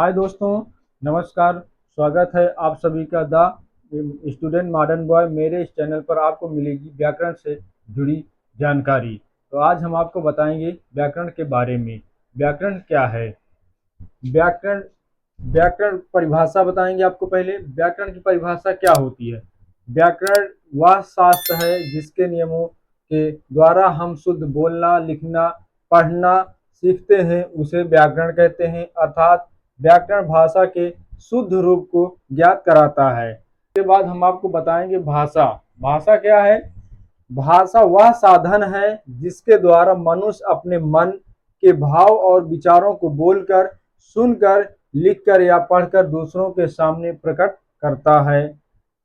हाय दोस्तों, नमस्कार। स्वागत है आप सभी का द स्टूडेंट मॉडर्न बॉय। मेरे इस चैनल पर आपको मिलेगी व्याकरण से जुड़ी जानकारी। तो आज हम आपको बताएंगे व्याकरण के बारे में। व्याकरण क्या है? व्याकरण व्याकरण परिभाषा बताएंगे आपको। पहले व्याकरण की परिभाषा क्या होती है। व्याकरण वह शास्त्र है जिसके नियमों के द्वारा हम शुद्ध बोलना, लिखना, पढ़ना सीखते हैं, उसे व्याकरण कहते हैं। अर्थात व्याकरण भाषा के शुद्ध रूप को ज्ञात कराता है। इसके बाद हम आपको बताएंगे भाषा। भाषा क्या है? भाषा वह साधन है जिसके द्वारा मनुष्य अपने मन के भाव और विचारों को बोलकर, सुनकर, लिखकर या पढ़कर दूसरों के सामने प्रकट करता है।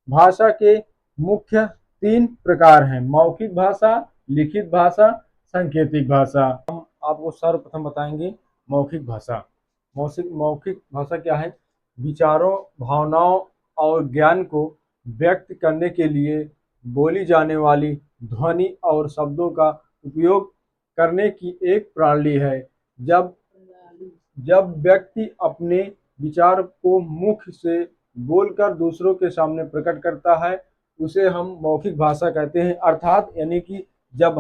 भाषा के मुख्य 3 प्रकार हैं: मौखिक भाषा, लिखित भाषा, सांकेतिक भाषा। हम आपको सर्वप्रथम बताएंगे मौखिक भाषा। मौखिक भाषा क्या है? विचारों, भावनाओं और ज्ञान को व्यक्त करने के लिए बोली जाने वाली ध्वनि और शब्दों का उपयोग करने की एक प्रणाली है। जब जब व्यक्ति अपने विचार को मुख से बोलकर दूसरों के सामने प्रकट करता है, उसे हम मौखिक भाषा कहते हैं। अर्थात यानी कि जब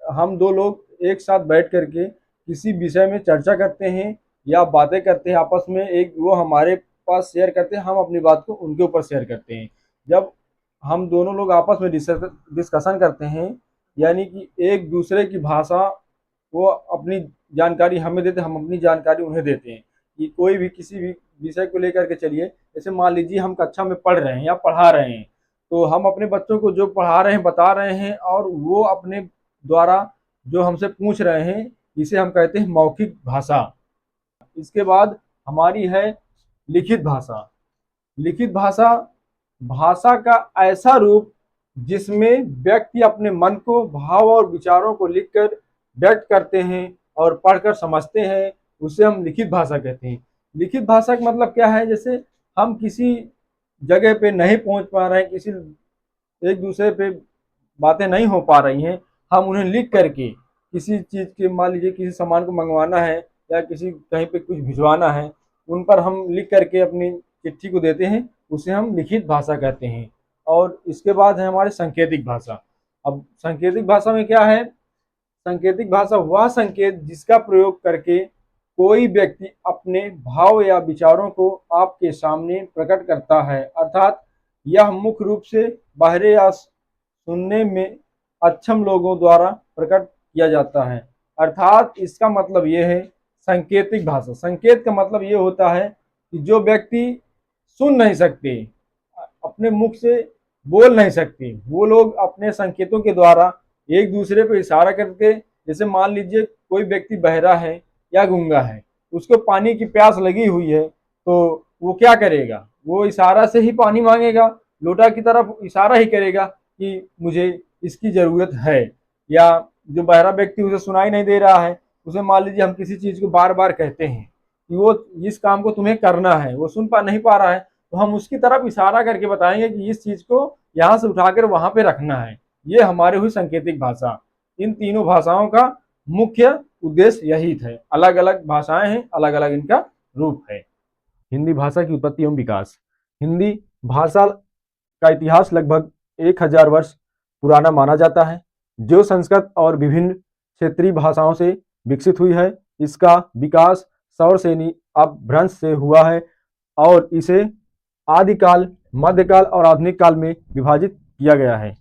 हम दो लोग एक साथ बैठ करके किसी विषय में चर्चा करते हैं या बातें करते हैं आपस में, एक वो हमारे पास शेयर करते हैं, हम अपनी बात को उनके ऊपर शेयर करते हैं। जब हम दोनों लोग आपस में डिस्कशन करते हैं, यानी कि एक दूसरे की भाषा, वो अपनी जानकारी हमें देते, हम अपनी जानकारी उन्हें देते हैं। कि कोई भी किसी भी विषय को लेकर के चलिए, जैसे मान लीजिए हम कक्षा में पढ़ रहे हैं या पढ़ा रहे हैं, तो हम अपने बच्चों को जो पढ़ा रहे हैं बता रहे हैं, और वो अपने द्वारा जो हमसे पूछ रहे हैं, इसे हम कहते हैं मौखिक भाषा। इसके बाद हमारी है लिखित भाषा। लिखित भाषा भाषा का ऐसा रूप जिसमें व्यक्ति अपने मन को, भाव और विचारों को लिखकर व्यक्त करते हैं और पढ़कर समझते हैं, उसे हम लिखित भाषा कहते हैं। लिखित भाषा का मतलब क्या है? जैसे हम किसी जगह पे नहीं पहुंच पा रहे हैं, किसी एक दूसरे पे बातें नहीं हो पा रही हैं, हम उन्हें लिख करके किसी चीज़ के, मान लीजिए किसी सामान को मंगवाना है या किसी कहीं पे कुछ भिजवाना है, उन पर हम लिख करके अपनी चिट्ठी को देते हैं, उसे हम लिखित भाषा कहते हैं। और इसके बाद है हमारी सांकेतिक भाषा। अब सांकेतिक भाषा में क्या है? सांकेतिक भाषा वह संकेत जिसका प्रयोग करके कोई व्यक्ति अपने भाव या विचारों को आपके सामने प्रकट करता है। अर्थात यह मुख्य रूप से बहरे या सुनने में अक्षम लोगों द्वारा प्रकट किया जाता है। अर्थात इसका मतलब यह है, सांकेतिक भाषा, संकेत का मतलब ये होता है कि जो व्यक्ति सुन नहीं सकते, अपने मुख से बोल नहीं सकते, वो लोग अपने संकेतों के द्वारा एक दूसरे पर इशारा करके, जैसे मान लीजिए कोई व्यक्ति बहरा है या गूंगा है, उसको पानी की प्यास लगी हुई है, तो वो क्या करेगा? वो इशारा से ही पानी मांगेगा, लोटा की तरफ इशारा ही करेगा कि मुझे इसकी जरूरत है। या जो बहरा व्यक्ति, उसे सुनाई नहीं दे रहा है, उसे मान लीजिए हम किसी चीज को बार बार कहते हैं कि वो इस काम को तुम्हें करना है, वो नहीं पा रहा है, तो हम उसकी तरफ इशारा करके बताएंगे कि इस चीज को यहाँ से उठाकर वहां पे रखना है। ये हमारी हुई सांकेतिक भाषा। इन तीनों भाषाओं का मुख्य उद्देश्य यही है। अलग अलग भाषाएं हैं, अलग अलग इनका रूप है। हिंदी भाषा की उत्पत्ति एवं विकास। हिंदी भाषा का इतिहास लगभग 1000 वर्ष पुराना माना जाता है, जो संस्कृत और विभिन्न क्षेत्रीय भाषाओं से विकसित हुई है। इसका विकास सौरसेनी अपभ्रंश से हुआ है और इसे आदिकाल, मध्यकाल और आधुनिक काल में विभाजित किया गया है।